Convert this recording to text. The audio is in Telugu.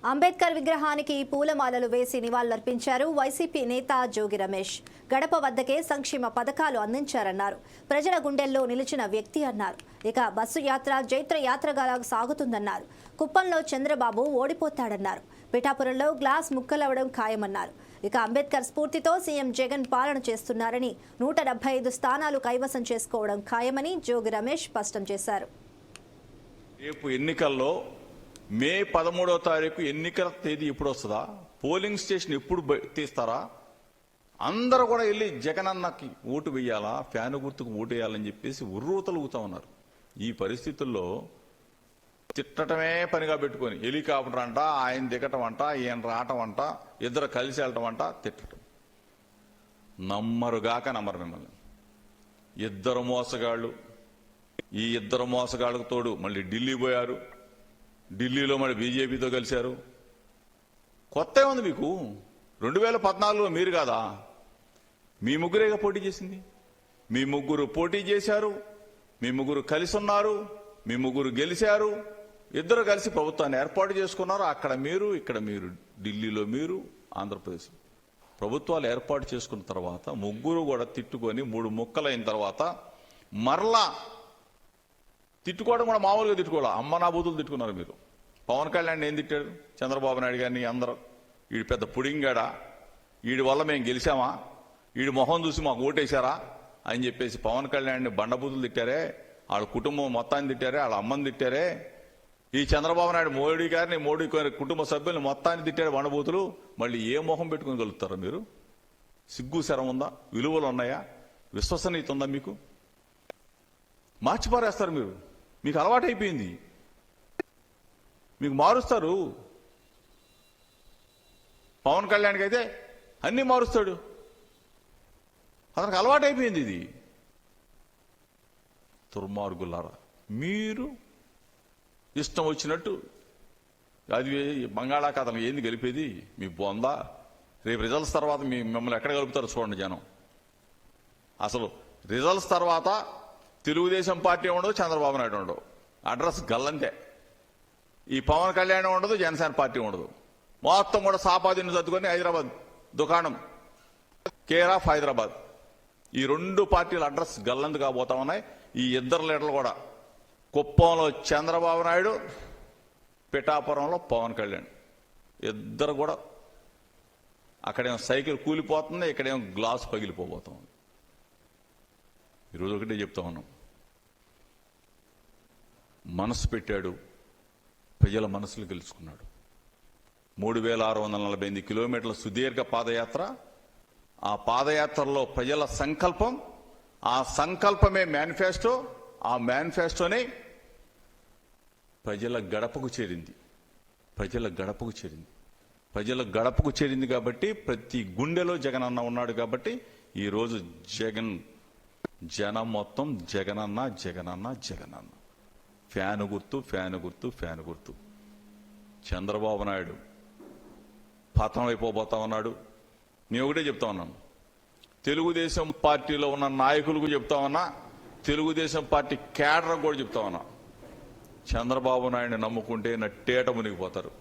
అంబేద్కర్ విగ్రహానికి పూలమాలలు వేసి నివాళులర్పించారు వైసీపీ నేత జోగి రమేష్. గడప వద్దకే సంక్షేమ పథకాలు అందించారన్నారు. ప్రజల గుండెల్లో నిలిచిన వ్యక్తి అన్నారు. ఇక బస్సు యాత్ర జైత్ర యాత్రగా సాగుతుందన్నారు. కుప్పంలో చంద్రబాబు ఓడిపోతాడన్నారు. పిఠాపురంలో గ్లాస్ ముక్కలవడం ఖాయమన్నారు. ఇక అంబేద్కర్ స్ఫూర్తితో సీఎం జగన్ పాలన చేస్తున్నారని 175 స్థానాలు కైవసం చేసుకోవడం ఖాయమని జోగి రమేష్ స్పష్టం చేశారు. రేపు ఎన్నికల్లో మే 13వ తారీఖు ఎన్నికల తేదీ ఎప్పుడు వస్తుందా, పోలింగ్ స్టేషన్ ఎప్పుడు తీస్తారా, అందరూ కూడా వెళ్ళి జగనన్నకి ఓటు వేయాలా, ఫ్యాను గుర్తుకు ఓటు వేయాలని చెప్పేసి ఉర్రూతలుగుతా ఉన్నారు. ఈ పరిస్థితుల్లో తిట్టడమే పనిగా పెట్టుకొని హెలికాప్టర్ అంట, ఆయన దిగటం అంట, ఈయన రావటం అంట, ఇద్దరు కలిసి వెళ్ళటం అంట, తిట్టడం. నమ్మరుగాక నమ్మరు మిమ్మల్ని. ఇద్దరు మోసగాళ్ళు. ఈ ఇద్దరు మోసగాళ్ళకు తోడు మళ్ళీ ఢిల్లీ పోయారు. ఢిల్లీలో మళ్ళీ బీజేపీతో కలిశారు. కొత్త ఉంది మీకు. 2014లో మీరు కాదా, మీ ముగ్గురేగా పోటీ చేసింది. మీ ముగ్గురు పోటీ చేశారు, మీ ముగ్గురు కలిసి ఉన్నారు, మీ ముగ్గురు గెలిచారు. ఇద్దరు కలిసి ప్రభుత్వాన్ని ఏర్పాటు చేసుకున్నారు. అక్కడ మీరు, ఇక్కడ మీరు, ఢిల్లీలో మీరు, ఆంధ్రప్రదేశ్. ప్రభుత్వాలు ఏర్పాటు చేసుకున్న తర్వాత ముగ్గురు కూడా తిట్టుకొని 3 ముక్కలైన తర్వాత మరలా తిట్టుకోవడం కూడా మామూలుగా తిట్టుకోవాలి. అమ్మ నా బూతులు తిట్టుకున్నారు మీరు. పవన్ కళ్యాణ్ ఏం తిట్టాడు? చంద్రబాబు నాయుడు గారిని అందరూ వీడు పెద్ద పుడింగాడా, వీడి వల్ల మేము గెలిచామా, వీడి మొహం చూసి మాకు ఓటేశారా అని చెప్పేసి పవన్ కళ్యాణ్ని బండబూతులు తిట్టారే. వాళ్ళ కుటుంబం మొత్తాన్ని తిట్టారే, వాళ్ళ అమ్మని తిట్టారే. ఈ చంద్రబాబు నాయుడు మోడీ గారిని, మోడీ కుటుంబ సభ్యుల్ని మొత్తాన్ని తిట్టారు బండబూతులు. మళ్ళీ ఏ మొహం పెట్టుకుని కలుగుతారా మీరు? సిగ్గు శరం ఉందా? విలువలు ఉన్నాయా? విశ్వసనీయత ఉందా మీకు? మార్చిపారేస్తారు మీరు. మీకు అలవాటైపోయింది. మీకు మారుస్తారు. పవన్ కళ్యాణ్కి అయితే అన్ని మారుస్తాడు. అతనికి అలవాటైపోయింది ఇది. దుర్మార్గులారా, మీరు ఇష్టం వచ్చినట్టు అది బంగాళాఖాతం ఏంది గెలిపేది? మీ బొందా. రేపు రిజల్ట్స్ తర్వాత మిమ్మల్ని ఎక్కడ కలుపుతారో చూడండి జనం. అసలు రిజల్ట్స్ తర్వాత తెలుగుదేశం పార్టీ ఉండదు, చంద్రబాబు నాయుడు ఉండదు. అడ్రస్ గల్లంతే. ఈ పవన్ కళ్యాణ్ ఉండదు, జనసేన పార్టీ ఉండదు. మొత్తం కూడా సాపాదిని చదువుకొని హైదరాబాద్ దుకాణం, కేర్ ఆఫ్ హైదరాబాద్. ఈ 2 పార్టీల అడ్రస్ గల్లందు కాబోతా ఉన్నాయి. ఈ ఇద్దరు లీడర్లు కూడా, కుప్పంలో చంద్రబాబు నాయుడు, పిఠాపురంలో పవన్ కళ్యాణ్. ఇద్దరు కూడా అక్కడేమో సైకిల్ కూలిపోతుంది, ఇక్కడేమో గ్లాస్ పగిలిపోబోతుంది. ఈరోజు ఒకటే చెప్తా ఉన్నాం. మనసు పెట్టాడు, ప్రజల మనసులు గెలుచుకున్నాడు. 3648 కిలోమీటర్ల సుదీర్ఘ పాదయాత్ర. ఆ పాదయాత్రలో ప్రజల సంకల్పం, ఆ సంకల్పమే మేనిఫెస్టో. ఆ మేనిఫెస్టోనే ప్రజల గడపకు చేరింది. ప్రజల గడపకు చేరింది. ప్రజల గడపకు చేరింది కాబట్టి ప్రతి గుండెలో జగన్ అన్న ఉన్నాడు. కాబట్టి ఈరోజు జనం మొత్తం జగనన్న జగనన్న జగనన్న. ఫ్యాను గుర్తు, ఫ్యాను గుర్తు, ఫ్యాను గుర్తు. చంద్రబాబు నాయుడు పతనం అయిపోబోతా ఉన్నాడు. నేను ఒకటే చెప్తా ఉన్నాను. తెలుగుదేశం పార్టీలో ఉన్న నాయకులకు చెప్తా ఉన్నా, తెలుగుదేశం పార్టీ కేడర్ కూడా చెప్తా ఉన్నా, చంద్రబాబు నాయుడిని నమ్ముకుంటే నట్టేట మునిగిపోతారు.